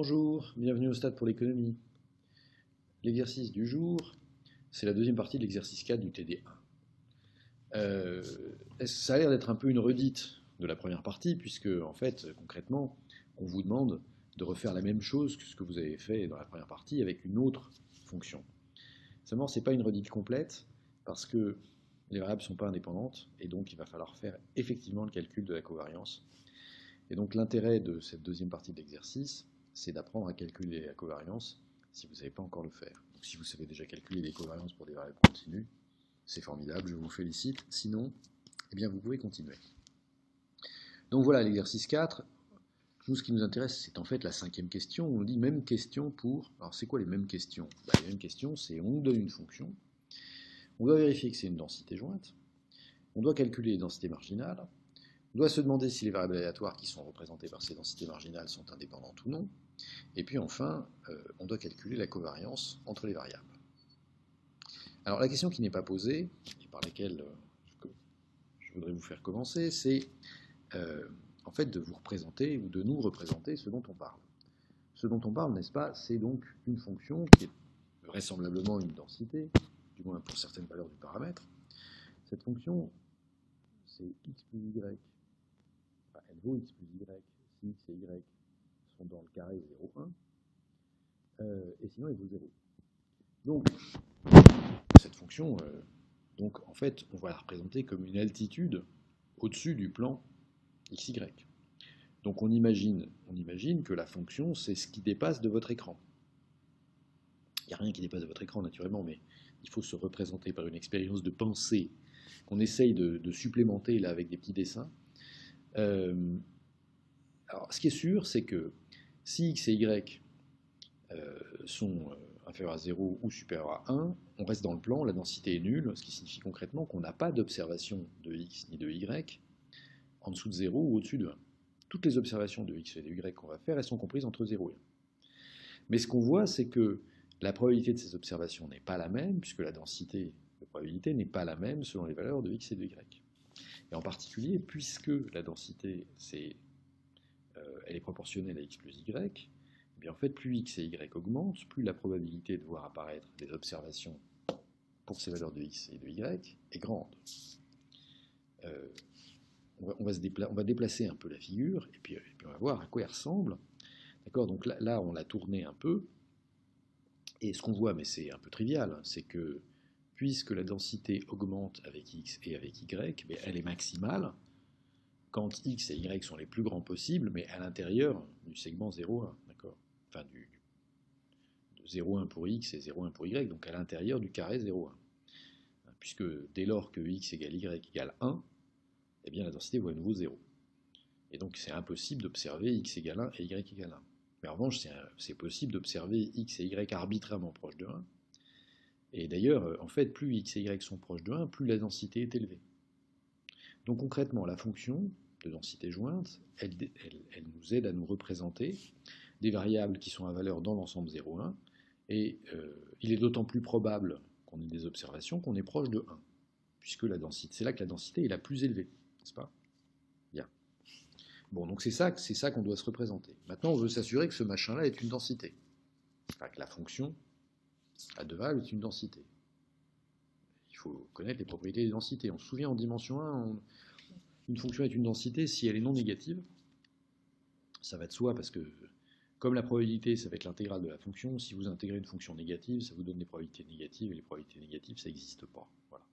Bonjour, bienvenue au Stade pour l'économie. L'exercice du jour, c'est la deuxième partie de l'exercice 4 du TD1. Ça a l'air d'être un peu une redite de la première partie, puisque, en fait, concrètement, on vous demande de refaire la même chose que ce que vous avez fait dans la première partie avec une autre fonction. Seulement, ce n'est pas une redite complète, parce que les variables ne sont pas indépendantes, et donc il va falloir faire effectivement le calcul de la covariance. Et donc l'intérêt de cette deuxième partie de l'exercice, c'est d'apprendre à calculer la covariance si vous ne savez pas encore le faire. Donc si vous savez déjà calculer les covariances pour des variables continues, c'est formidable, je vous félicite. Sinon, eh bien vous pouvez continuer. Donc voilà l'exercice 4. Nous, ce qui nous intéresse, c'est en fait la cinquième question. On dit même question pour... Alors c'est quoi les mêmes questions? Les mêmes questions, c'est on nous donne une fonction, on doit vérifier que c'est une densité jointe, on doit calculer les densités marginales, on doit se demander si les variables aléatoires qui sont représentées par ces densités marginales sont indépendantes ou non. Et puis enfin, on doit calculer la covariance entre les variables. Alors la question qui n'est pas posée, et par laquelle je voudrais vous faire commencer, c'est en fait de vous représenter ou de nous représenter ce dont on parle. Ce dont on parle, n'est-ce pas, c'est donc une fonction qui est vraisemblablement une densité, du moins pour certaines valeurs du paramètre. Cette fonction, c'est x plus y. Enfin, elle vaut x plus y si x et y sont dans le carré 0, 1. Et sinon, elle vaut 0. Donc, cette fonction, donc, en fait, on va la représenter comme une altitude au-dessus du plan xy. Donc on imagine que la fonction, c'est ce qui dépasse de votre écran. Il n'y a rien qui dépasse de votre écran, naturellement, mais il faut se représenter par une expérience de pensée qu'on essaye de supplémenter là avec des petits dessins. Alors, ce qui est sûr, c'est que si x et y sont inférieurs à 0 ou supérieurs à 1, on reste dans le plan, la densité est nulle, ce qui signifie concrètement qu'on n'a pas d'observation de x ni de y en dessous de 0 ou au-dessus de 1. Toutes les observations de x et de y qu'on va faire, elles sont comprises entre 0 et 1. Mais ce qu'on voit, c'est que la probabilité de ces observations n'est pas la même, puisque la densité de probabilité n'est pas la même selon les valeurs de x et de y. Et en particulier, puisque la densité, elle est proportionnelle à x plus y, eh bien en fait, plus x et y augmentent, plus la probabilité de voir apparaître des observations pour ces valeurs de x et de y est grande. On va déplacer un peu la figure, et puis on va voir à quoi elle ressemble. D'accord, donc là, on l'a tourné un peu, et ce qu'on voit, mais c'est un peu trivial, c'est que puisque la densité augmente avec x et avec y, mais elle est maximale quand x et y sont les plus grands possibles, mais à l'intérieur du segment 0,1, d'accord, enfin de 0,1 pour x et 0,1 pour y, donc à l'intérieur du carré 0,1. Puisque dès lors que x égale y égale 1, eh bien la densité vaut à nouveau 0. Et donc c'est impossible d'observer x égale 1 et y égale 1. Mais en revanche, c'est possible d'observer x et y arbitrairement proches de 1. Et d'ailleurs, en fait, plus x et y sont proches de 1, plus la densité est élevée. Donc concrètement, la fonction de densité jointe, elle nous aide à nous représenter des variables qui sont à valeur dans l'ensemble 0,1. Et il est d'autant plus probable qu'on ait des observations qu'on est proche de 1, puisque la densité, c'est là que la densité est la plus élevée, n'est-ce pas? Bien. Bon, donc c'est ça qu'on doit se représenter. Maintenant, on veut s'assurer que ce machin-là est une densité. Enfin, que la fonction à deux variables est une densité. Il faut connaître les propriétés des densités. On se souvient en dimension 1, une fonction est une densité si elle est non négative. Ça va de soi parce que, comme la probabilité, ça va être l'intégrale de la fonction, si vous intégrez une fonction négative, ça vous donne des probabilités négatives, et les probabilités négatives, ça n'existe pas. Voilà.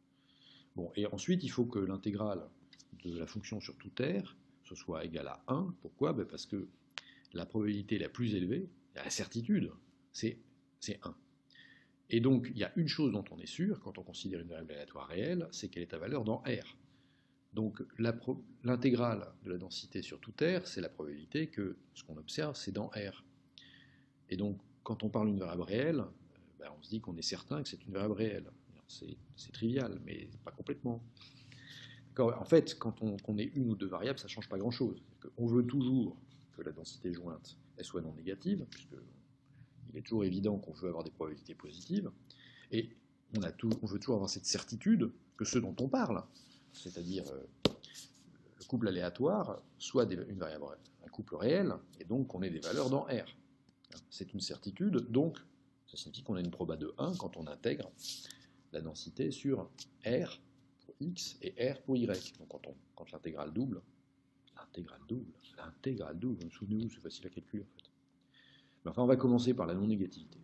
Bon, et ensuite, il faut que l'intégrale de la fonction sur tout R, ce soit égal à 1. Pourquoi? Parce que la probabilité la plus élevée, la certitude, c'est 1. Et donc, il y a une chose dont on est sûr, quand on considère une variable aléatoire réelle, c'est qu'elle est à valeur dans R. Donc, l'intégrale de la densité sur tout R, c'est la probabilité que ce qu'on observe, c'est dans R. Et donc, quand on parle d'une variable réelle, on se dit qu'on est certain que c'est une variable réelle. C'est trivial, mais pas complètement. En fait, quand on ait une ou deux variables, ça ne change pas grand-chose. On veut toujours que la densité jointe elle soit non négative, puisqu'il est toujours évident qu'on veut avoir des probabilités positives, et on veut toujours avoir cette certitude que ce dont on parle, c'est-à-dire le couple aléatoire, soit une variable, un couple réel, et donc qu'on ait des valeurs dans R. C'est une certitude, donc ça signifie qu'on a une proba de 1 quand on intègre la densité sur R pour X et R pour Y. Donc quand l'intégrale double, souvenez-vous, c'est facile à calculer en fait. Mais enfin, on va commencer par la non-négativité.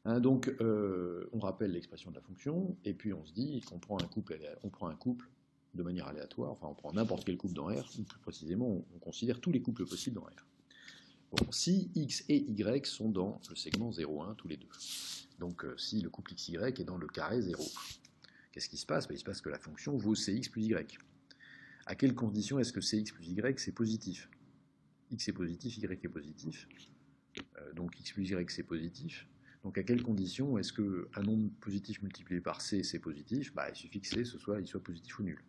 Hein, donc, on rappelle l'expression de la fonction, et puis on se dit qu'on prend un couple de manière aléatoire, enfin on prend n'importe quel couple dans R, ou plus précisément, on considère tous les couples possibles dans R. Bon, si X et Y sont dans le segment 0,1 tous les deux, donc si le couple XY est dans le carré 0, qu'est-ce qui se passe? Il se passe que la fonction vaut Cx plus Y. À quelles conditions est-ce que Cx plus Y c'est positif? X est positif, Y est positif, donc X plus Y c'est positif. Donc à quelles conditions est-ce qu'un nombre positif multiplié par C c'est positif? Il suffit que C il soit positif ou nul.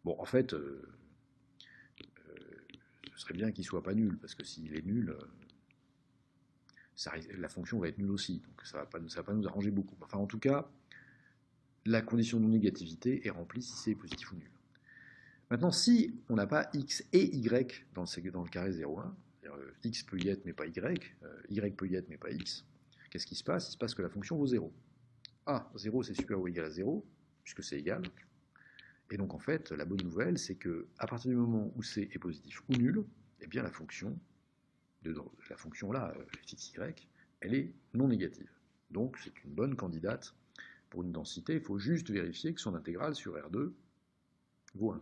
Bon, en fait, ce serait bien qu'il ne soit pas nul, parce que s'il est nul, la fonction va être nulle aussi, donc ça ne va pas nous arranger beaucoup. Enfin, en tout cas, la condition de non-négativité est remplie si C est positif ou nul. Maintenant, si on n'a pas X et Y dans le carré 0,1, c'est-à-dire X peut y être mais pas Y peut y être mais pas X, qu'est-ce qui se passe? Il se passe que la fonction vaut 0. 0 c'est supérieur ou égal à 0, puisque c'est égal. Et donc en fait, la bonne nouvelle, c'est qu'à partir du moment où C est positif ou nul, eh bien la fonction là, fxy, elle est non négative. Donc c'est une bonne candidate pour une densité. Il faut juste vérifier que son intégrale sur R2 vaut 1.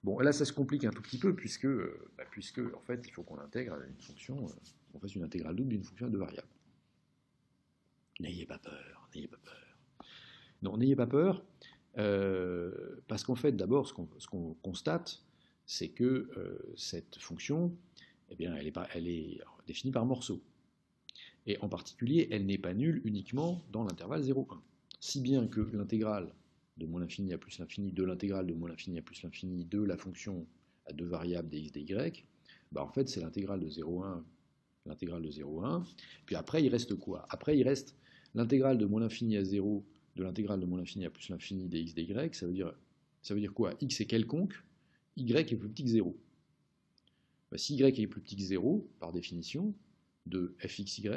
Bon, là ça se complique un tout petit peu, puisque en fait, il faut qu'on intègre une fonction, on fasse une intégrale double d'une fonction de variable. N'ayez pas peur, n'ayez pas peur. Non, n'ayez pas peur, parce qu'en fait, d'abord, ce qu'on constate, c'est que cette fonction, eh bien, elle est définie par morceaux. Et en particulier, elle n'est pas nulle uniquement dans l'intervalle 0,1. Si bien que l'intégrale de moins l'infini à plus l'infini de l'intégrale de moins l'infini à plus l'infini de la fonction à deux variables dx dy, en fait, c'est l'intégrale de 0,1, puis après, il reste quoi? Après, il reste l'intégrale de moins l'infini à 0 de l'intégrale de moins l'infini à plus l'infini dx dy, ça veut dire quoi? X est quelconque, y est plus petit que 0. Si y est plus petit que 0, par définition, de fxy,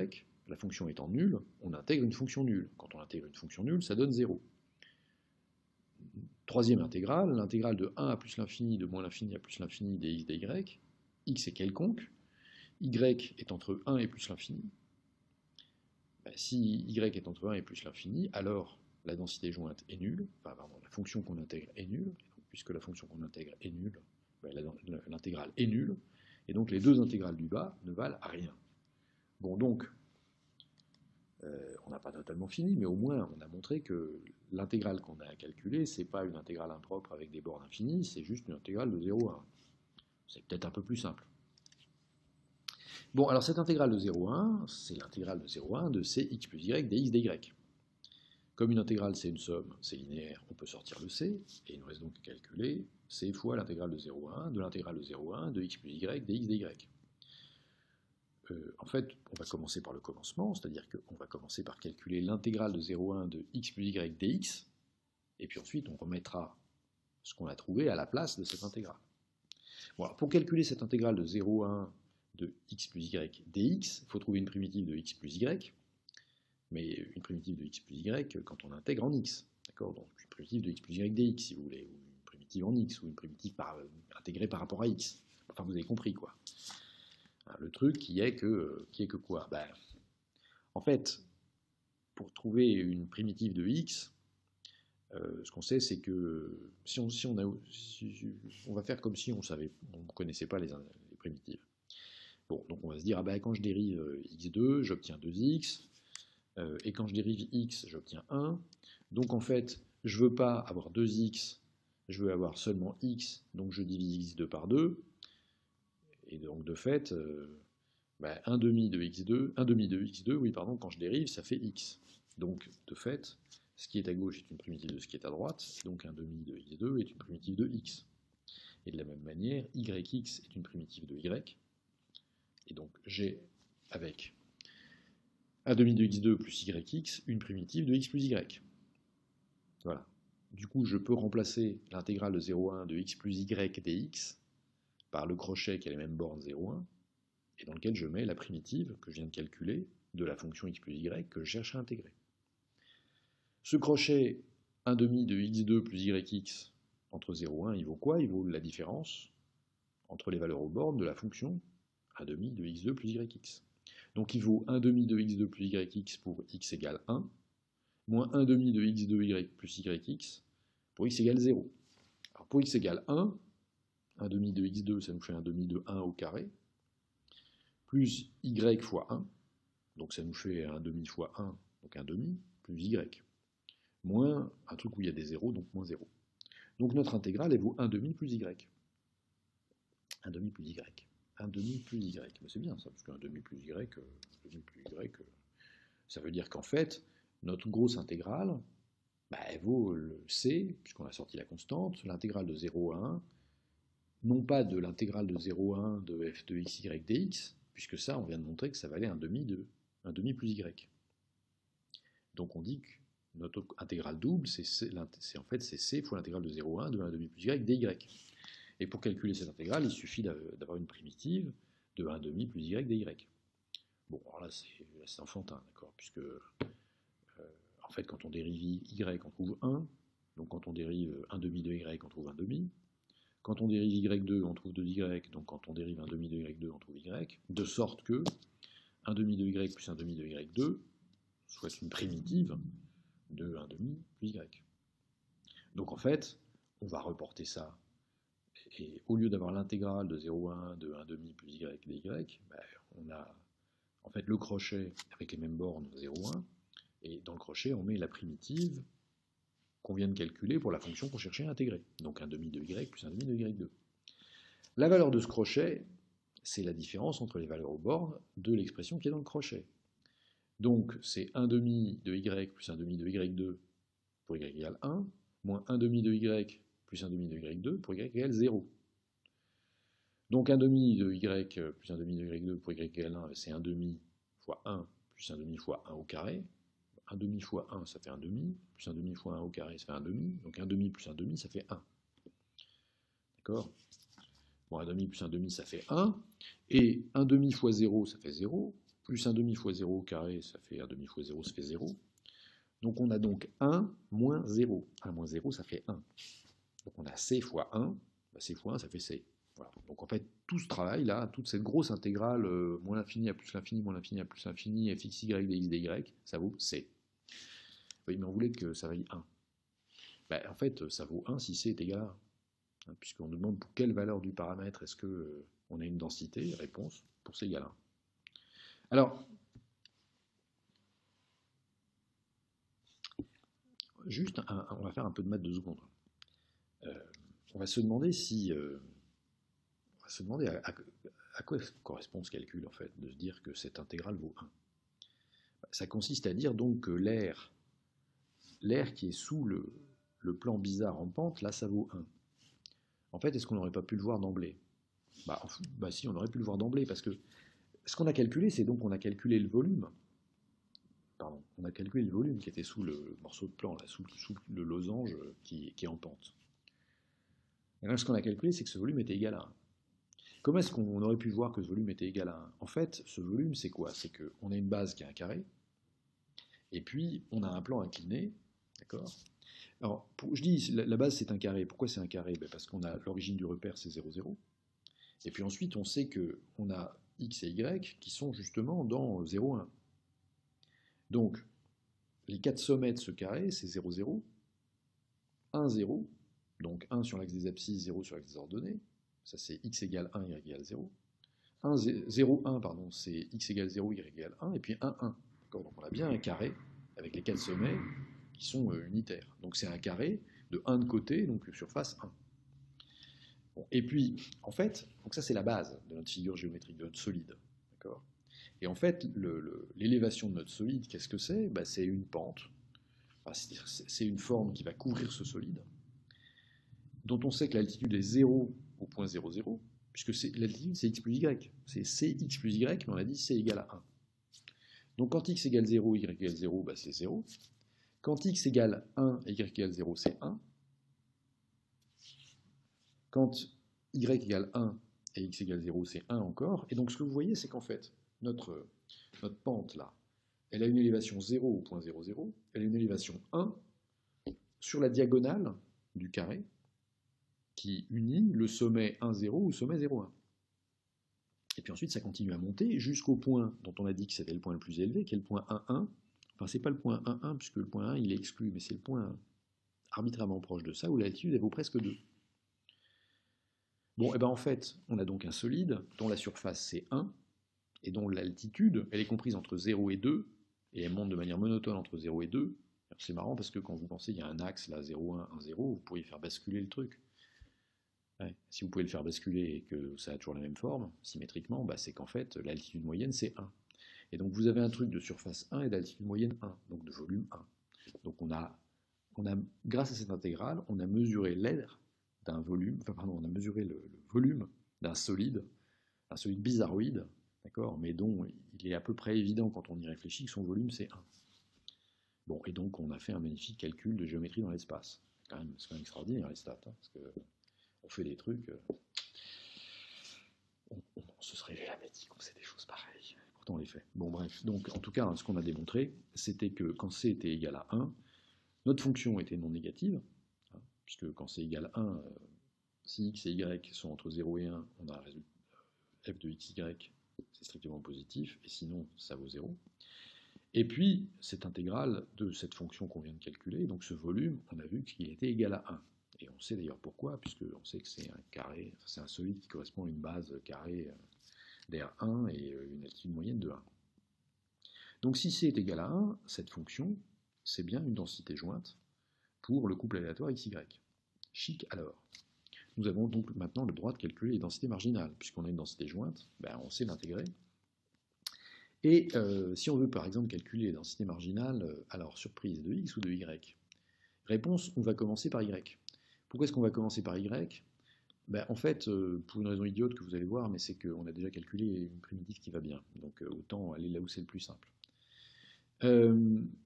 la fonction étant nulle, on intègre une fonction nulle. Quand on intègre une fonction nulle, ça donne 0. Troisième intégrale, l'intégrale de 1 à plus l'infini, de moins l'infini à plus l'infini dx dy, x est quelconque, y est entre 1 et plus l'infini. Si y est entre 1 et plus l'infini, alors la densité jointe est nulle, la fonction qu'on intègre est nulle, et donc, puisque la fonction qu'on intègre est nulle, l'intégrale est nulle, et donc les deux intégrales du bas ne valent rien. Bon, donc, on n'a pas totalement fini, mais au moins on a montré que l'intégrale qu'on a à calculer, c'est pas une intégrale impropre avec des bornes infinies, c'est juste une intégrale de 0 à 1. C'est peut-être un peu plus simple. Bon, alors cette intégrale de 0 à 1, c'est l'intégrale de 0 à 1 de Cx plus y dx dy. Comme une intégrale c'est une somme, c'est linéaire, on peut sortir le c, et il nous reste donc à calculer c fois l'intégrale de 0 à 1 de l'intégrale de 0 à 1 de x plus y dx dy. En fait, on va commencer par le commencement, c'est-à-dire qu'on va commencer par calculer l'intégrale de 0 à 1 de x plus y dx, et puis ensuite on remettra ce qu'on a trouvé à la place de cette intégrale. Bon, alors pour calculer cette intégrale de 0 à 1 de x plus y dx, il faut trouver une primitive de x plus y, mais une primitive de x plus y quand on intègre en x, d'accord? Donc une primitive de x plus y dx, si vous voulez, ou une primitive en x, ou une primitive intégrée par rapport à x. Enfin, vous avez compris, quoi. Le truc qui est que quoi? En fait, pour trouver une primitive de x, ce qu'on sait, c'est que on va faire comme si on ne connaissait pas les primitives. Bon, donc on va se dire, quand je dérive x2, j'obtiens 2x, et quand je dérive x, j'obtiens 1. Donc en fait, je ne veux pas avoir 2x, je veux avoir seulement x, donc je divise x2 par 2, et donc de fait, 1 demi de x2, oui, pardon, quand je dérive, ça fait x. Donc de fait, ce qui est à gauche est une primitive de ce qui est à droite, donc 1 demi de x2 est une primitive de x. Et de la même manière, yx est une primitive de y, et donc j'ai avec 1 demi de x2 plus yx une primitive de x plus y. Voilà. Du coup, je peux remplacer l'intégrale de 0,1 de x plus y dx par le crochet qui a les mêmes bornes 0,1, et dans lequel je mets la primitive que je viens de calculer de la fonction x plus y que je cherche à intégrer. Ce crochet 1 demi de x2 plus yx entre 0 et 1, il vaut quoi? Il vaut la différence entre les valeurs aux bornes de la fonction 1 demi de x2 plus yx. Donc il vaut 1 demi de x2 plus yx pour x égale 1, moins 1 demi de x2y plus yx pour x égale 0. Alors pour x égale 1, 1 demi de x2, ça nous fait 1 demi de 1 au carré, plus y fois 1, donc ça nous fait 1 demi fois 1, donc 1 demi, plus y, moins un truc où il y a des zéros, donc moins 0. Donc notre intégrale, elle vaut 1 demi plus y. 1 demi plus y. 1 demi plus y. Ben c'est bien ça, parce qu'un demi plus y, ça veut dire qu'en fait, notre grosse intégrale, bah, elle vaut le c, puisqu'on a sorti la constante, l'intégrale de 0 à 1, non pas de l'intégrale de 0 à 1 de f de xy dx, puisque ça, on vient de montrer que ça valait 1 demi plus y. Donc on dit que notre intégrale double, en fait c'est c fois l'intégrale de 0 à 1 de 1 demi plus y dy. Et pour calculer cette intégrale, il suffit d'avoir une primitive de 1 demi plus y dy. Bon, alors là c'est enfantin, d'accord, puisque en fait quand on dérive y, on trouve 1, donc quand on dérive 1 demi de y, on trouve 1 demi. Quand on dérive y2, on trouve 2y, donc quand on dérive 1 demi de y2, on trouve y, de sorte que 1 demi de y plus 1 demi de y2 soit une primitive de 1 demi plus y. Donc en fait, on va reporter ça, et au lieu d'avoir l'intégrale de 0 à 1 de 1 demi plus y dy, ben, on a en fait le crochet avec les mêmes bornes 0, 1, et dans le crochet, on met la primitive qu'on vient de calculer pour la fonction qu'on cherchait à intégrer. Donc 1 demi de y plus 1 demi de y2. La valeur de ce crochet, c'est la différence entre les valeurs aux bornes de l'expression qui est dans le crochet. Donc c'est 1 demi de y plus 1 demi de y2 pour y égale 1, moins 1 demi de y plus 1 demi de y2 pour y égale 0. Donc 1 demi de y plus 1 demi de y2 pour y égale 1, c'est 1 demi fois 1 plus 1 demi fois 1 au carré. 1 demi fois 1, ça fait 1 demi, plus 1 demi fois 1 au carré, ça fait 1 demi, donc 1 demi plus 1 demi, ça fait 1. D'accord? Bon, 1 demi plus 1 demi, ça fait 1, et 1 demi fois 0, ça fait 0, plus 1 demi fois 0 au carré, ça fait 1 demi fois 0, ça fait 0. Donc on a donc 1 moins 0. 1 moins 0, ça fait 1. Donc on a c fois 1, bah c fois 1, ça fait c. Voilà. Donc en fait, tout ce travail-là, toute cette grosse intégrale, moins l'infini à plus l'infini, moins l'infini à plus l'infini, fxy dx dy, ça vaut c. Oui, mais on voulait que ça vaille 1. Ben, en fait, ça vaut 1 si c est égal à 1. Puisqu'on nous demande pour quelle valeur du paramètre est-ce qu'on a une densité. Réponse, pour c égale 1. Alors, juste, on va faire un peu de maths de seconde. On va se demander si... on va se demander à quoi correspond ce calcul, en fait, de se dire que cette intégrale vaut 1. Ça consiste à dire donc que l'air qui est sous le plan bizarre en pente, là, ça vaut 1. En fait, est-ce qu'on n'aurait pas pu le voir d'emblée? Bah si, on aurait pu le voir d'emblée, parce que ce qu'on a calculé, c'est donc qu'on a calculé le volume. Pardon, on a calculé le volume qui était sous le morceau de plan, là, sous le losange qui est en pente. Et là, ce qu'on a calculé, c'est que ce volume était égal à 1. Comment est-ce qu'on aurait pu voir que ce volume était égal à 1? En fait, ce volume, c'est quoi? C'est qu'on a une base qui est un carré, et puis on a un plan incliné, d'accord? Alors, je dis, la base c'est un carré. Pourquoi c'est un carré? Parce qu'on a l'origine du repère, c'est 0, 0. Et puis ensuite, on sait qu'on a x et y qui sont justement dans 0, 1. Donc, les quatre sommets de ce carré, c'est 0, 0, 1, 0, donc 1 sur l'axe des abscisses, 0 sur l'axe des ordonnées. Ça, c'est x égale 1, y égale 0. 0, 1, pardon, c'est x égale 0, y égale 1, et puis 1, 1. Donc on a bien un carré avec les quatre sommets qui sont unitaires. Donc c'est un carré de 1 de côté, donc surface 1. Bon, et puis, en fait, donc ça c'est la base de notre figure géométrique, de notre solide. D'accord ? Et en fait, l'élévation de notre solide, qu'est-ce que c'est? C'est une pente. Enfin, c'est une forme qui va couvrir ce solide, dont on sait que l'altitude est 0 au point 0, 0, puisque l'altitude c'est x plus y. C'est cx plus y, mais on a dit c égale à 1. Donc quand x égale 0, y égale 0, c'est 0. Quand x égale 1 et y égale 0, c'est 1. Quand y égale 1 et x égale 0, c'est 1 encore. Et donc ce que vous voyez, c'est qu'en fait, notre pente là, elle a une élévation 0 au point 0, 0, elle a une élévation 1 sur la diagonale du carré qui unit le sommet 1, 0 ou sommet 0, 1. Et puis ensuite, ça continue à monter jusqu'au point dont on a dit que c'était le point le plus élevé, qui est le point 1, 1. Enfin, c'est pas le point 1, 1, puisque le point 1, il est exclu, mais c'est le point arbitrairement proche de ça, où l'altitude, elle vaut presque 2. Bon, et ben en fait, on a donc un solide dont la surface, c'est 1, et dont l'altitude, elle est comprise entre 0 et 2, et elle monte de manière monotone entre 0 et 2. C'est marrant parce que quand vous pensez qu'il y a un axe, là, 0, 1, 1, 0, vous pourriez faire basculer le truc. Ouais. Si vous pouvez le faire basculer et que ça a toujours la même forme, symétriquement, bah c'est qu'en fait, l'altitude moyenne, c'est 1. Et donc vous avez un truc de surface 1 et d'altitude moyenne 1, donc de volume 1. Donc on a, grâce à cette intégrale, on a mesuré l'air d'un volume, enfin pardon, on a mesuré le volume d'un solide, un solide bizarroïde, d'accord, mais dont il est à peu près évident quand on y réfléchit que son volume c'est 1. Bon, et donc on a fait un magnifique calcul de géométrie dans l'espace. C'est quand même extraordinaire les stats, hein, parce que on fait des trucs, on se serait jamais dit qu'on faisait des choses pareilles. Pourtant on les fait. Bon bref, donc en tout cas, ce qu'on a démontré, c'était que quand c était égal à 1, notre fonction était non négative, hein, puisque quand c égale 1, si x et y sont entre 0 et 1, on a un résultat f de xy, c'est strictement positif, et sinon ça vaut 0. Et puis, cette intégrale de cette fonction qu'on vient de calculer, donc ce volume, on a vu qu'il était égal à 1. Et on sait d'ailleurs pourquoi, puisqu'on sait que c'est un carré, c'est un solide qui correspond à une base carrée d'R1 et une altitude moyenne de 1. Donc si c est égal à 1, cette fonction, c'est bien une densité jointe pour le couple aléatoire xy. Chic alors. Nous avons donc maintenant le droit de calculer les densités marginales. Puisqu'on a une densité jointe, ben on sait l'intégrer. Et si on veut par exemple calculer les densités marginales, alors surprise, de x ou de y? Réponse, on va commencer par y. Pourquoi est-ce qu'on va commencer par y? Ben, en fait, pour une raison idiote que vous allez voir, mais c'est qu'on a déjà calculé une primitive qui va bien. Donc autant aller là où c'est le plus simple.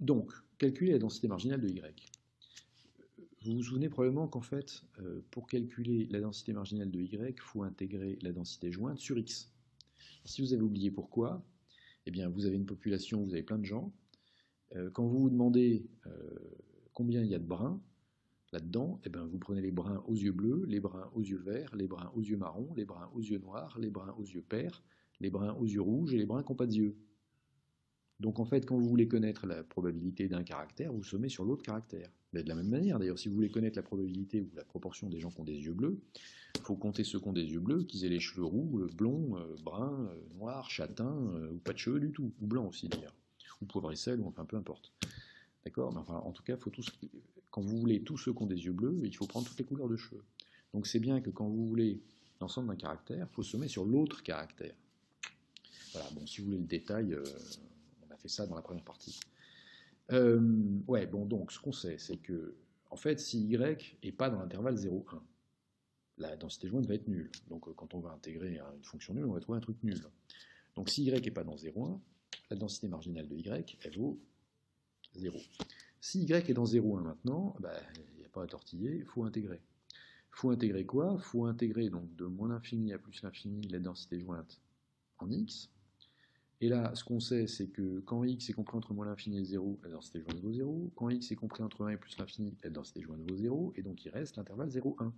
Donc, calculer la densité marginale de y. Vous vous souvenez probablement qu'en fait, pour calculer la densité marginale de y, il faut intégrer la densité jointe sur x. Si vous avez oublié pourquoi, eh bien, vous avez une population, vous avez plein de gens. Quand vous vous demandez combien il y a de brins là-dedans, eh bien, vous prenez les brins aux yeux bleus, les brins aux yeux verts, les brins aux yeux marrons, les brins aux yeux noirs, les brins aux yeux pairs, les brins aux yeux rouges et les brins qui n'ont pas de yeux. Donc en fait, quand vous voulez connaître la probabilité d'un caractère, vous sommez sur l'autre caractère. Mais de la même manière, d'ailleurs, si vous voulez connaître la probabilité ou la proportion des gens qui ont des yeux bleus, il faut compter ceux qui ont des yeux bleus, qu'ils aient les cheveux roux, blonds, bruns, noirs, châtains, ou pas de cheveux du tout, ou blancs aussi d'ailleurs, ou poivre et sel, ou enfin peu importe. D'accord? Mais enfin, en tout cas, quand vous voulez tous ceux qui ont des yeux bleus, il faut prendre toutes les couleurs de cheveux. Donc c'est bien que quand vous voulez l'ensemble d'un caractère, il faut sommer sur l'autre caractère. Voilà, bon, si vous voulez le détail, on a fait ça dans la première partie. Ouais, bon, donc ce qu'on sait, c'est que, en fait, si y n'est pas dans l'intervalle 0,1, la densité jointe va être nulle. Donc quand on va intégrer une fonction nulle, on va trouver un truc nul. Donc si y n'est pas dans 0,1, la densité marginale de y, elle vaut 0. Si y est dans 0,1 maintenant, il n'y a pas à tortiller, il faut intégrer. Il faut intégrer quoi? Il faut intégrer donc de moins l'infini à plus l'infini la densité jointe en x. Et là, ce qu'on sait, c'est que quand x est compris entre moins l'infini et 0, la densité jointe vaut 0. Quand x est compris entre 1 et plus l'infini, la densité jointe vaut 0. Et donc il reste l'intervalle 0,1.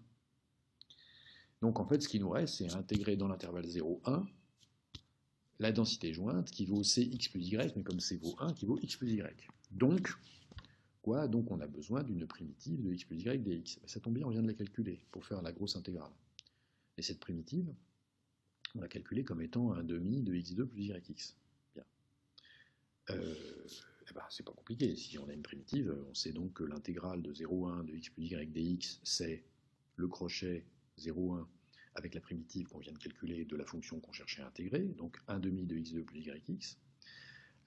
Donc en fait, ce qui nous reste, c'est intégrer dans l'intervalle 0,1 la densité jointe qui vaut cx plus y, mais comme c vaut 1, qui vaut x plus y. Donc, quoi? Donc on a besoin d'une primitive de x plus y dx. Ça tombe bien, on vient de la calculer pour faire la grosse intégrale. Et cette primitive, on l'a calculée comme étant un demi de x2 plus yx. Bien. C'est pas compliqué. Si on a une primitive, on sait donc que l'intégrale de 0,1 de x plus y dx, c'est le crochet 0,1 avec la primitive qu'on vient de calculer de la fonction qu'on cherchait à intégrer, donc 1 demi de x2 plus yx.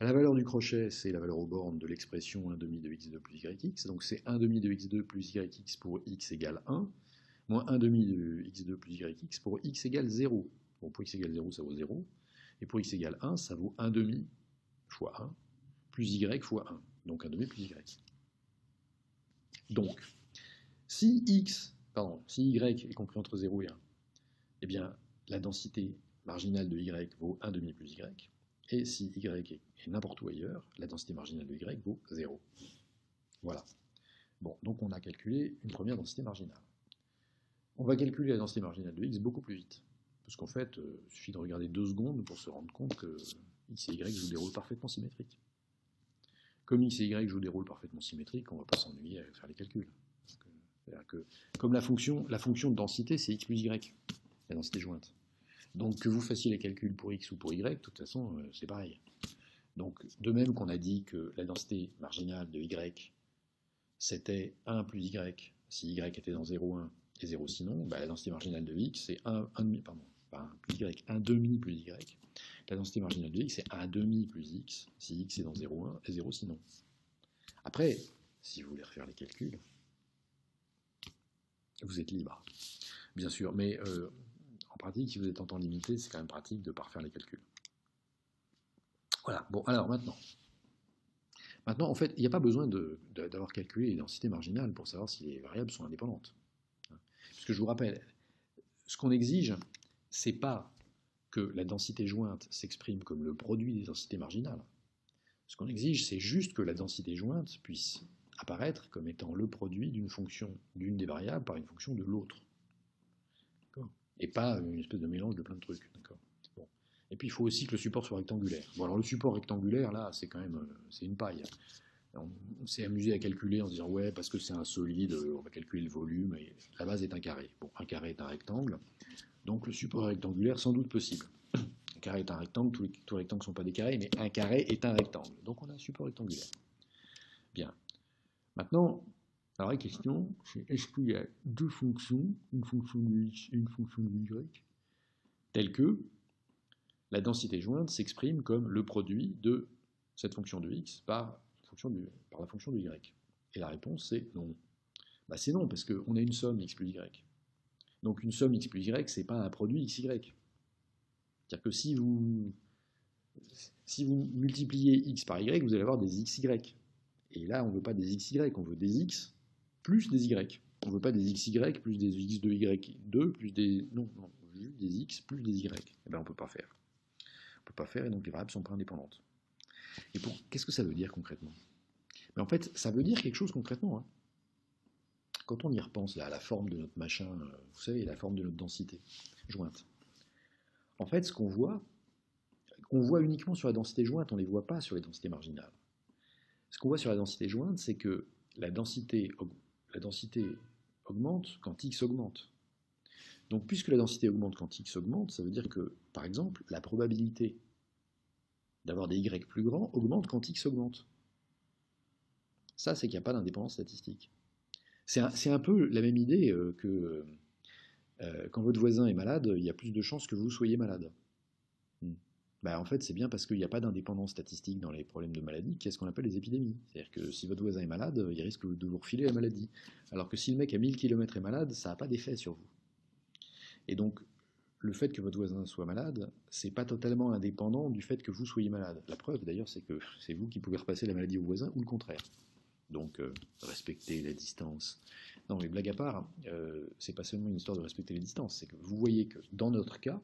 La valeur du crochet, c'est la valeur aux bornes de l'expression 1 demi de x2 plus yx, donc c'est 1 demi de x2 plus yx pour x égale 1, moins 1 demi de x2 plus yx pour x égale 0. Bon, pour x égale 0, ça vaut 0, et pour x égale 1, ça vaut 1 demi fois 1, plus y fois 1, donc 1 demi plus y. Donc, si y est compris entre 0 et 1, eh bien, la densité marginale de y vaut 1 demi plus y, et si y est n'importe où ailleurs, la densité marginale de y vaut 0. Voilà. Bon, donc on a calculé une première densité marginale. On va calculer la densité marginale de x beaucoup plus vite. Parce qu'en fait, il suffit de regarder 2 secondes pour se rendre compte que x et y jouent des rôles parfaitement symétriques. Comme x et y jouent des rôles parfaitement symétriques, on ne va pas s'ennuyer à faire les calculs. C'est-à-dire que, comme la fonction de densité, c'est x plus y, la densité jointe. Donc que vous fassiez les calculs pour x ou pour y, de toute façon, c'est pareil. Donc, de même qu'on a dit que la densité marginale de y, c'était 1 plus y, si y était dans 0, 1, et 0 sinon, bah, la densité marginale de x, c'est 1 demi, pardon, pas 1 plus y, 1 demi plus y. La densité marginale de x, c'est 1 demi plus x, si x est dans 0, 1, et 0 sinon. Après, si vous voulez refaire les calculs, vous êtes libre, bien sûr, mais en pratique, si vous êtes en temps limité, c'est quand même pratique de ne pas refaire les calculs. Voilà, bon, alors maintenant, en fait, il n'y a pas besoin d'avoir calculé les densités marginales pour savoir si les variables sont indépendantes. Puisque je vous rappelle, ce qu'on exige, c'est pas que la densité jointe s'exprime comme le produit des densités marginales. Ce qu'on exige, c'est juste que la densité jointe puisse apparaître comme étant le produit d'une fonction d'une des variables par une fonction de l'autre. Et pas une espèce de mélange de plein de trucs. Bon. Et puis il faut aussi que le support soit rectangulaire. Bon, alors le support rectangulaire, là, c'est quand même c'est une paille. On s'est amusé à calculer en se disant ouais, parce que c'est un solide, on va calculer le volume, et la base est un carré. Bon, un carré est un rectangle, donc le support rectangulaire sans doute possible. Un carré est un rectangle, tous les rectangles ne sont pas des carrés, mais un carré est un rectangle. Donc on a un support rectangulaire. Bien. Maintenant, alors la question, c'est est-ce qu'il y a deux fonctions, une fonction de x et une fonction de y, telles que la densité jointe s'exprime comme le produit de cette fonction de x par la fonction de y. Et la réponse c'est non. Bah, c'est non, parce qu'on a une somme x plus y. Donc une somme x plus y, c'est pas un produit xy. C'est-à-dire que si vous multipliez x par y, vous allez avoir des xy. Et là, on ne veut pas des xy, on veut des x plus des y. On ne veut pas des xy plus des x de y2 plus des... Non, on veut juste des x plus des y. Eh bien, on ne peut pas faire. On ne peut pas faire, et donc les variables ne sont pas indépendantes. Et qu'est-ce que ça veut dire concrètement? Mais en fait, ça veut dire quelque chose concrètement. Hein. Quand on y repense là, à la forme de notre machin, vous savez, la forme de notre densité jointe. En fait, ce qu'on voit uniquement sur la densité jointe, on ne les voit pas sur les densités marginales. Ce qu'on voit sur la densité jointe, c'est que la densité augmente quand x augmente. Donc, puisque la densité augmente quand x augmente, ça veut dire que, par exemple, la probabilité d'avoir des y plus grands augmente quand x augmente. Ça, c'est qu'il n'y a pas d'indépendance statistique. C'est un peu la même idée que quand votre voisin est malade, il y a plus de chances que vous soyez malade. En fait, c'est bien parce qu'il n'y a pas d'indépendance statistique dans les problèmes de maladie, qu'est-ce qu'on appelle les épidémies. C'est-à-dire que si votre voisin est malade, il risque de vous refiler la maladie. Alors que si le mec à 1000 km est malade, ça n'a pas d'effet sur vous. Et donc, le fait que votre voisin soit malade, c'est pas totalement indépendant du fait que vous soyez malade. La preuve, d'ailleurs, c'est que c'est vous qui pouvez repasser la maladie au voisin, ou le contraire. Donc, respecter la distance. Non, mais blague à part, c'est pas seulement une histoire de respecter les distances, c'est que vous voyez que dans notre cas,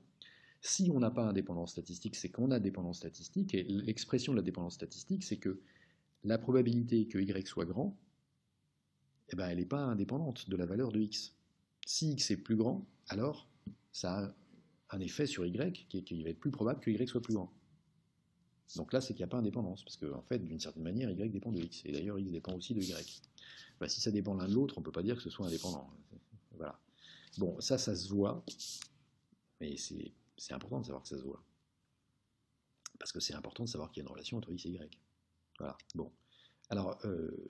si on n'a pas indépendance statistique, c'est qu'on a dépendance statistique, et l'expression de la dépendance statistique, c'est que la probabilité que y soit grand, eh ben, elle n'est pas indépendante de la valeur de x. Si x est plus grand, alors ça a un effet sur y qui va être plus probable que y soit plus grand. Donc là, c'est qu'il n'y a pas indépendance, parce qu'en fait, d'une certaine manière, y dépend de x, et d'ailleurs x dépend aussi de y. Ben, si ça dépend l'un de l'autre, on ne peut pas dire que ce soit indépendant. Voilà. Bon, ça se voit, mais c'est important de savoir que ça se voit. Parce que c'est important de savoir qu'il y a une relation entre x et y. Voilà, bon. Alors,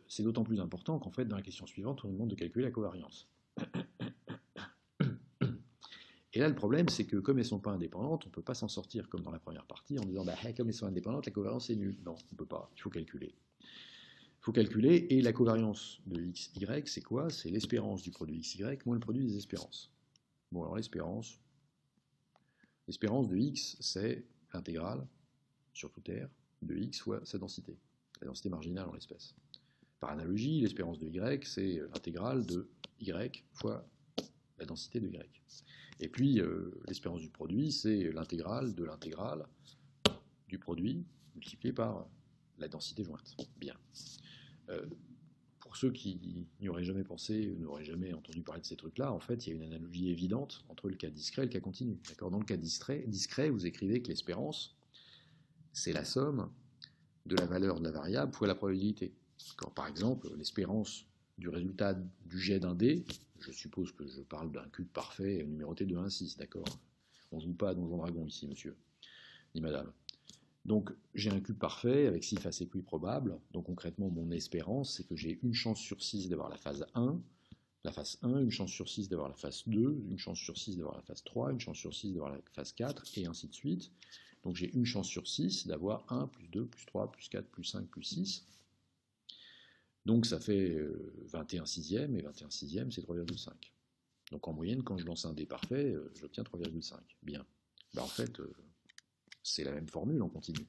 c'est d'autant plus important qu'en fait, dans la question suivante, on nous demande de calculer la covariance. Et là, le problème, c'est que comme elles ne sont pas indépendantes, on ne peut pas s'en sortir comme dans la première partie en disant comme elles sont indépendantes, la covariance est nulle. Non, on ne peut pas, il faut calculer. Il faut calculer, et la covariance de x, y, c'est quoi? C'est l'espérance du produit x, y moins le produit des espérances. Bon, alors l'espérance de x, c'est l'intégrale sur tout R de x fois sa densité, la densité marginale en l'espèce. Par analogie, l'espérance de y, c'est l'intégrale de y fois la densité de y. Et puis, l'espérance du produit, c'est l'intégrale de l'intégrale du produit multiplié par la densité jointe. Bien. Pour ceux qui n'y auraient jamais pensé, n'auraient jamais entendu parler de ces trucs-là, en fait, il y a une analogie évidente entre le cas discret et le cas continu. Dans le cas discret, vous écrivez que l'espérance, c'est la somme de la valeur de la variable fois la probabilité. Par exemple, l'espérance du résultat du jet d'un dé, je suppose que je parle d'un cube parfait numéroté de 1 à 6, d'accord? On ne joue pas à Donjon Dragon ici, monsieur, ni madame. Donc j'ai un cube parfait avec 6 faces équiprobables, donc concrètement mon espérance c'est que j'ai une chance sur 6 d'avoir la phase 1, une chance sur 6 d'avoir la phase 2, une chance sur 6 d'avoir la phase 3, une chance sur 6 d'avoir la phase 4, et ainsi de suite. Donc j'ai une chance sur 6 d'avoir 1, plus 2, plus 3, plus 4, plus 5, plus 6. Donc ça fait 21 sixièmes, et 21 sixièmes c'est 3,5. Donc en moyenne, quand je lance un dé parfait, j'obtiens 3,5. Bien. En fait, c'est la même formule en continu.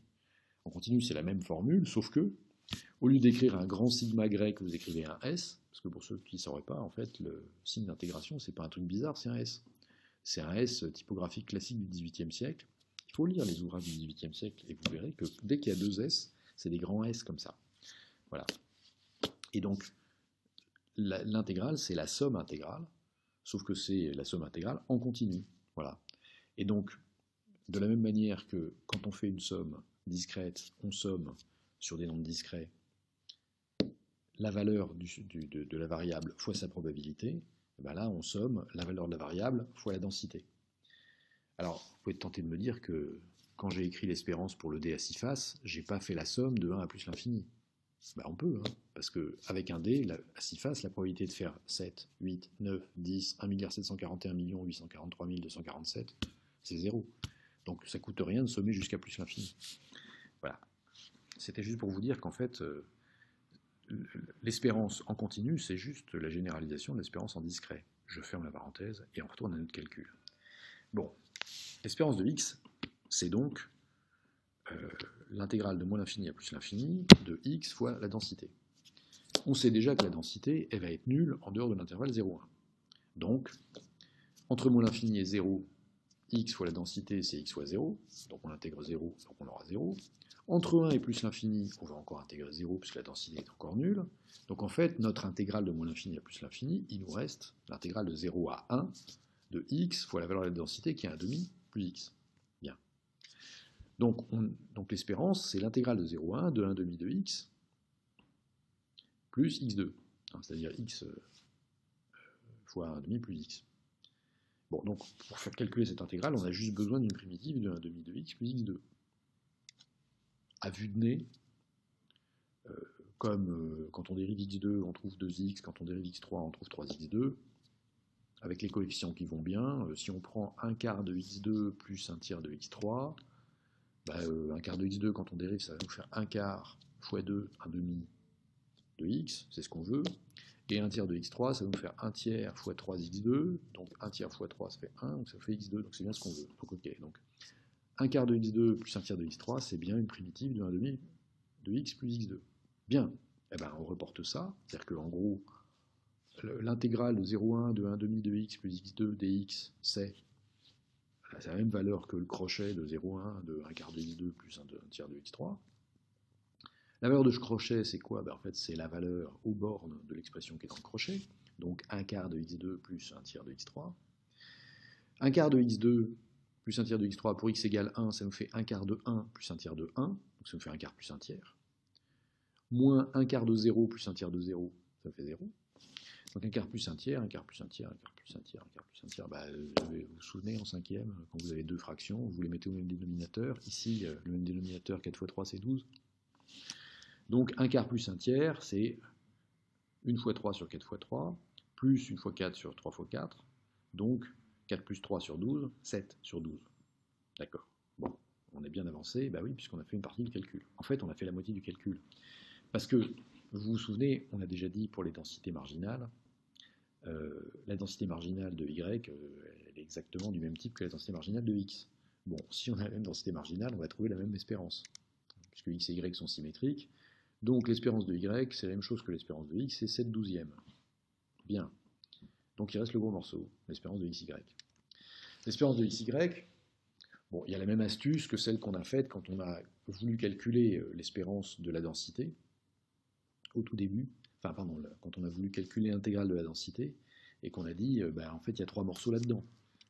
En continu, c'est la même formule, sauf que, au lieu d'écrire un grand sigma grec, vous écrivez un S, parce que pour ceux qui ne sauraient pas, en fait, le signe d'intégration, c'est pas un truc bizarre, c'est un S. C'est un S typographique classique du XVIIIe siècle. Il faut lire les ouvrages du XVIIIe siècle, et vous verrez que dès qu'il y a deux S, c'est des grands S comme ça. Voilà. Et donc, l'intégrale, c'est la somme intégrale, sauf que c'est la somme intégrale en continu. Voilà. Et donc, de la même manière que quand on fait une somme discrète, on somme sur des nombres discrets la valeur de la variable fois sa probabilité, ben là on somme la valeur de la variable fois la densité. Alors, vous pouvez être tenté de me dire que quand j'ai écrit l'espérance pour le dé à 6 faces, j'ai pas fait la somme de 1 à plus l'infini. Ben on peut, hein, parce qu'avec un dé à 6 faces, la probabilité de faire 7, 8, 9, 10, 1 741 843 247, c'est 0. Donc ça coûte rien de sommer jusqu'à plus l'infini. Voilà. C'était juste pour vous dire qu'en fait, l'espérance en continu, c'est juste la généralisation de l'espérance en discret. Je ferme la parenthèse et on retourne à notre calcul. Bon, l'espérance de x, c'est donc l'intégrale de moins l'infini à plus l'infini de x fois la densité. On sait déjà que la densité, elle va être nulle en dehors de l'intervalle 0,1. Donc, entre moins l'infini et 0, x fois la densité, c'est x fois 0, donc on intègre 0, donc on aura 0. Entre 1 et plus l'infini, on va encore intégrer 0, puisque la densité est encore nulle. Donc en fait, notre intégrale de moins l'infini à plus l'infini, il nous reste l'intégrale de 0 à 1 de x fois la valeur de la densité qui est 1 demi plus x. Bien. Donc l'espérance, c'est l'intégrale de 0 à 1 de 1 demi de x plus x2, c'est-à-dire x fois 1 demi plus x. Bon, donc pour faire calculer cette intégrale, on a juste besoin d'une primitive de 1 demi de x plus x2. À vue de nez, comme quand on dérive x2, on trouve 2x, quand on dérive x3, on trouve 3x2, avec les coefficients qui vont bien, si on prend un quart de x2 plus un tiers de x3, un quart de x2, quand on dérive, ça va nous faire un quart fois 2, un demi de x, c'est ce qu'on veut, et un tiers de x3, ça va nous faire un tiers fois 3x2, donc un tiers fois 3, ça fait 1, donc ça fait x2, donc c'est bien ce qu'on veut. Donc ok, donc un quart de x2 plus un tiers de x3, c'est bien une primitive de 1 demi de x plus x2. Bien, eh ben, on reporte ça, c'est-à-dire qu'en gros, l'intégrale de 0,1 de 1 demi de x plus x2 dx, c'est la même valeur que le crochet de 0,1 de 1 quart de x2 plus un tiers de x3. La valeur de ce crochet, c'est quoi? En fait, c'est la valeur aux bornes de l'expression qui est dans le crochet, donc 1 quart de x2 plus un tiers de x3. 1 quart de x2 plus un tiers de x3 pour x égale 1, ça nous fait 1 quart de 1 plus un tiers de 1, donc ça nous fait 1 quart plus un tiers. Moins 1 quart de 0 plus un tiers de 0, ça fait 0. Donc 1 quart plus un tiers, 1 quart plus un tiers, 1 quart plus un tiers, 1 quart plus un tiers. Vous vous souvenez en cinquième, quand vous avez deux fractions, vous les mettez au même dénominateur. Ici, le même dénominateur, 4 fois 3, c'est 12. Donc 1 quart plus un tiers, c'est 1 fois 3 sur 4 fois 3, plus 1 fois 4 sur 3 fois 4, donc 4 plus 3 sur 12, 7 sur 12. D'accord. Bon, on est bien avancé, oui, puisqu'on a fait une partie du calcul. En fait, on a fait la moitié du calcul. Parce que, vous vous souvenez, on a déjà dit pour les densités marginales, la densité marginale de y, elle est exactement du même type que la densité marginale de x. Bon, si on a la même densité marginale, on va trouver la même espérance, puisque x et y sont symétriques. Donc l'espérance de y, c'est la même chose que l'espérance de x, c'est 7/12. Bien. Donc il reste le gros morceau, l'espérance de XY. L'espérance de XY, bon, il y a la même astuce que celle qu'on a faite quand on a voulu calculer l'espérance de la densité, au tout début, enfin pardon, quand on a voulu calculer l'intégrale de la densité, et qu'on a dit, en fait, il y a 3 morceaux là-dedans.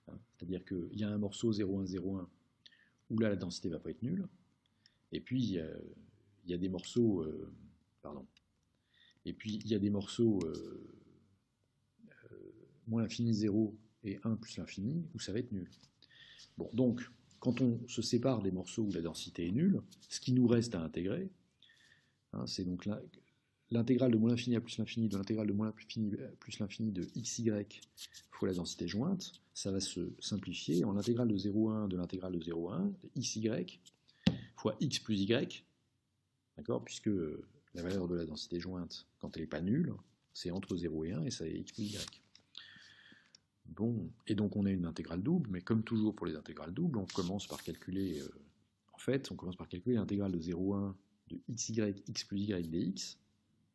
Hein. C'est-à-dire qu'il y a un morceau 0,1,0,1 où là, la densité ne va pas être nulle, et puis il y a des morceaux, et puis il y a des morceaux moins l'infini 0 et 1 plus l'infini, où ça va être nul. Bon, donc, quand on se sépare des morceaux où la densité est nulle, ce qui nous reste à intégrer, hein, c'est donc l'intégrale de moins l'infini à plus l'infini de l'intégrale de moins l'infini plus l'infini de xy fois la densité jointe, ça va se simplifier en l'intégrale de 0,1 de l'intégrale de 0,1 de xy fois x plus y, d'accord, puisque la valeur de la densité jointe, quand elle n'est pas nulle, c'est entre 0 et 1, et ça est x plus y. Bon, et donc on a une intégrale double, mais comme toujours pour les intégrales doubles, on commence par calculer, l'intégrale de 0,1 de xy x plus y dx,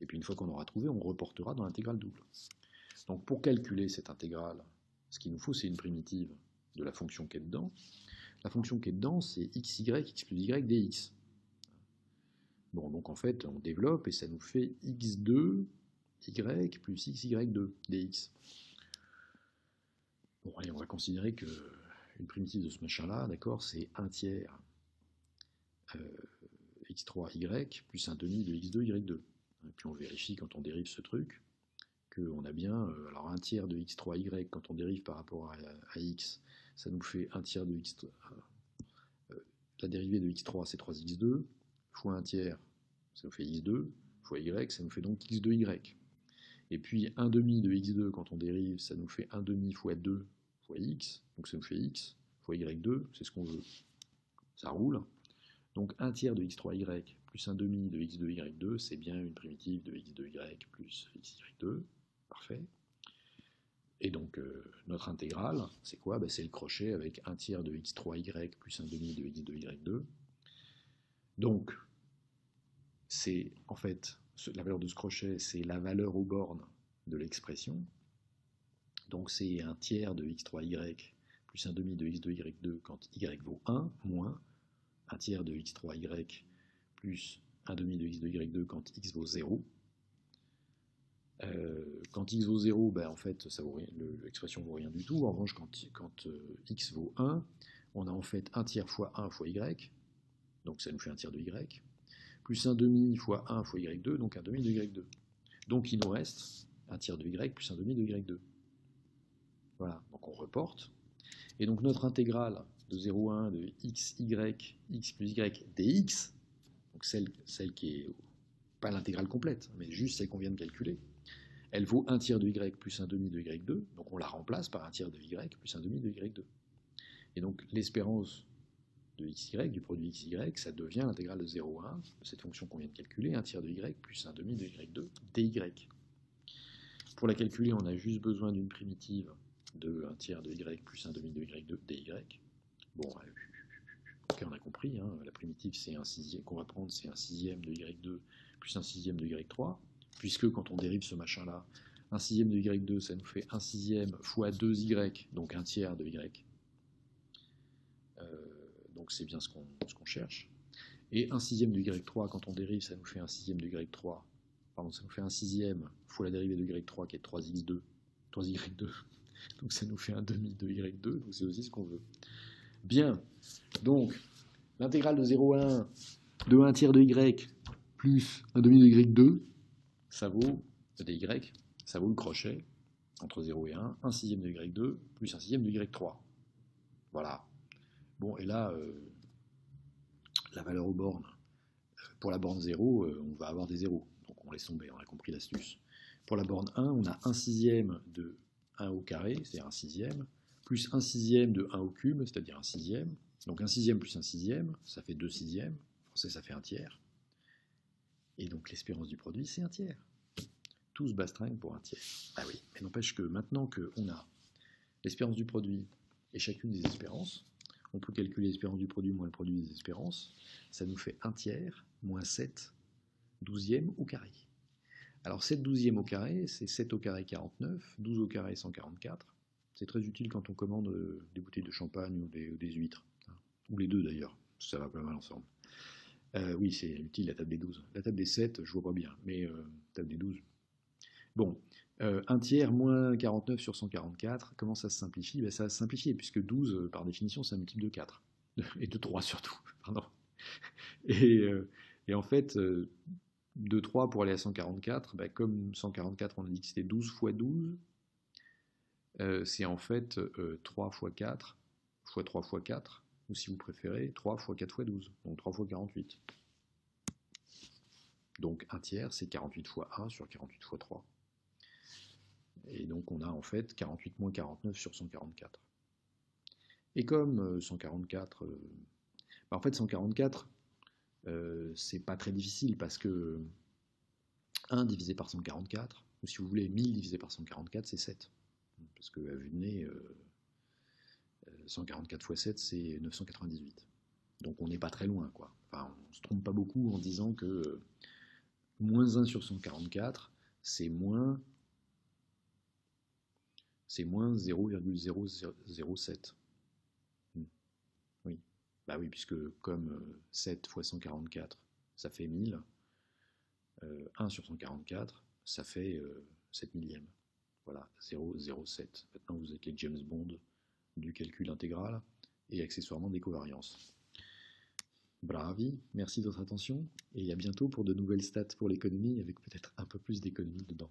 et puis une fois qu'on aura trouvé, on reportera dans l'intégrale double. Donc pour calculer cette intégrale, ce qu'il nous faut, c'est une primitive de la fonction qui est dedans. La fonction qui est dedans, c'est xy x plus y dx. Bon, donc en fait, on développe et ça nous fait x2 y plus xy2 dx. Bon, allez, on va considérer qu'une primitive de ce machin-là, d'accord, c'est 1 tiers x3y plus 1 demi de x2 y2. Et puis on vérifie quand on dérive ce truc qu'on a bien, alors 1 tiers de x3y quand on dérive par rapport à x, ça nous fait 1 tiers de x3, la dérivée de x3 c'est 3x2, fois 1 tiers, ça nous fait x2, fois y, ça nous fait donc x2y. Et puis 1 demi de x2 quand on dérive, ça nous fait 1 demi fois 2 fois x, donc ça nous fait x fois y2, c'est ce qu'on veut. Ça roule. Donc 1 tiers de x3y plus 1 demi de x2y2, c'est bien une primitive de x2y plus xy2. Parfait. Et donc notre intégrale, c'est quoi? C'est le crochet avec 1 tiers de x3y plus 1 demi de x2y2. Donc, c'est en fait, la valeur de ce crochet, c'est la valeur aux bornes de l'expression. Donc c'est 1 tiers de x3y plus 1 demi de x2y2 quand y vaut 1, moins 1 tiers de x3y plus 1 demi de x2y2 quand x vaut 0. Quand x vaut 0, en fait, l'expression vaut rien du tout. En revanche, quand x vaut 1, on a en fait 1 tiers fois 1 fois y, donc ça nous fait 1 tiers de y, plus 1 demi fois 1 fois y2, donc 1 demi de y2. Donc il nous reste 1 tiers de y plus 1 demi de y2. Voilà, donc on reporte. Et donc notre intégrale de 0,1 de xy, x plus y dx, donc celle qui est pas l'intégrale complète, mais juste celle qu'on vient de calculer, elle vaut 1 tiers de y plus 1 demi de y2, donc on la remplace par 1 tiers de y plus 1 demi de y2. Et donc l'espérance de xy, du produit xy, ça devient l'intégrale de 0,1 de cette fonction qu'on vient de calculer, 1 tiers de y plus 1 demi de y2 dy. Pour la calculer, on a juste besoin d'une primitive de 1 tiers de y plus 1 demi de y2 dy. Bon, ok, on a compris, hein, la primitive c'est un sixième qu'on va prendre, c'est 1 sixième de y2 plus 1 sixième de y3, puisque quand on dérive ce machin-là, 1 sixième de y2, ça nous fait 1 sixième fois 2y, donc 1 tiers de y. Donc c'est bien ce qu'on cherche. Et 1 sixième de y3, quand on dérive, ça nous fait 1 sixième de y3, pardon, ça nous fait 1 sixième fois la dérivée de y3 qui est 3y2, donc ça nous fait 1 demi de y2, donc c'est aussi ce qu'on veut. Bien, donc l'intégrale de 0 à 1 de 1 tiers de y plus 1 demi de y2, ça vaut dy, ça vaut le crochet entre 0 et 1, 1 sixième de y2 plus 1 sixième de y3. Voilà. Bon, et là, la valeur aux bornes, pour la borne 0, on va avoir des zéros, donc on laisse tomber, on a compris l'astuce. Pour la borne 1, on a 1 sixième de 1 au carré, c'est-à-dire 1 sixième, plus 1 sixième de 1 au cube, c'est-à-dire 1 sixième. Donc 1 sixième plus 1 sixième, ça fait 2 sixièmes. En français, ça fait 1 tiers. Et donc l'espérance du produit, c'est 1 tiers. Tout se bastringue pour 1 tiers. Ah oui, mais n'empêche que maintenant qu'on a l'espérance du produit et chacune des espérances, on peut calculer l'espérance du produit moins le produit des espérances. Ça nous fait 1 tiers moins 7 douzièmes au carré. Alors 7 douzièmes au carré, c'est 7 au carré 49, 12 au carré 144. C'est très utile quand on commande des bouteilles de champagne ou des huîtres, hein, ou les deux d'ailleurs, ça va pas mal ensemble. Oui, c'est utile la table des 12. La table des 7, je vois pas bien, mais table des 12. Bon, 1 tiers moins 49 sur 144, comment ça se simplifie? Ben, ça va se simplifier, puisque 12, par définition, c'est un multiple de 4, et de 3 surtout, pardon. Et, euh, et en fait, de 3 pour aller à 144, ben, comme 144, on a dit que c'était 12 fois 12, c'est en fait 3 fois 4, fois 3 fois 4, ou si vous préférez, 3 fois 4 fois 12, donc 3 fois 48. Donc 1 tiers, c'est 48 fois 1 sur 48 fois 3. Et donc on a en fait 48 moins 49 sur 144. Et comme 144, en fait 144, c'est pas très difficile parce que 1 divisé par 144, ou si vous voulez 1000 divisé par 144, c'est 7. Parce que à vue de nez, 144 fois 7, c'est 998. Donc on n'est pas très loin, quoi. Enfin, on ne se trompe pas beaucoup en disant que moins 1 sur 144, c'est moins 0,007. Oui. Bah oui, puisque comme 7 fois 144, ça fait 1000, 1 sur 144, ça fait 7 millièmes. Voilà, 0,07. Maintenant, vous êtes les James Bond du calcul intégral et accessoirement des covariances. Bravi, merci de votre attention et à bientôt pour de nouvelles stats pour l'économie avec peut-être un peu plus d'économie dedans.